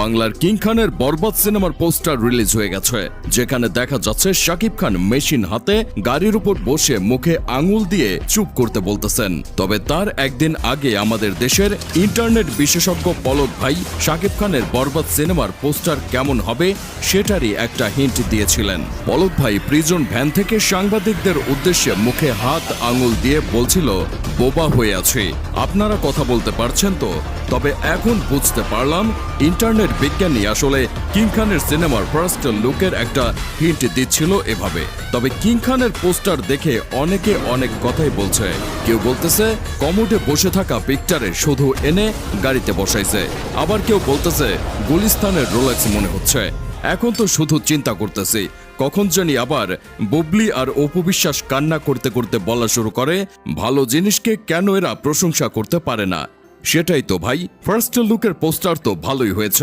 বাংলার কিং খানের বরবাদ সিনেমার পোস্টার রিলিজ হয়ে গেছে, যেখানে দেখা যাচ্ছে শাকিব খান মেশিন হাতে গাড়ির উপর বসে মুখে আঙুল দিয়ে চুপ করতে বলতেছেন। তবে তার একদিন আগে আমাদের দেশের ইন্টারনেট বিশেষজ্ঞ পলক ভাই শাকিব খানের বরবাদ সিনেমার পোস্টার কেমন হবে সেটারই একটা হিন্ট দিয়েছিলেন। পলক ভাই প্রিজন ভ্যান থেকে সাংবাদিকদের উদ্দেশ্যে মুখে হাত আঙুল দিয়ে বলছিল, বোবা হয়ে আছে, আপনারা কথা বলতে পারছেন তো? তবে এখন বুঝতে পারলাম ইন্টারনেট বিজ্ঞানী আসলে কিং খানের সিনেমার ফার্স্ট লুকের একটা হিন্ট দিচ্ছিল এভাবে। তবে কিং খানের পোস্টার দেখে অনেকে অনেক কথাই বলছে। কেউ বলতেছে কমোডে বসে থাকা পিকচারে শুধু এনে গাড়িতে বসাইছে, আবার কেউ বলতেছে গুলিস্তানের রোলেক্স মনে হচ্ছে। এখন তো শুধু চিন্তা করতেছি কখন জানি আবার বুবলি আর অপু বিশ্বাস কান্না করতে করতে বলা শুরু করে, ভালো জিনিসকে কেন এরা প্রশংসা করতে পারে না। সেটাই তো ভাই, ফার্স্ট লুকের পোস্টার তো ভালোই হয়েছে।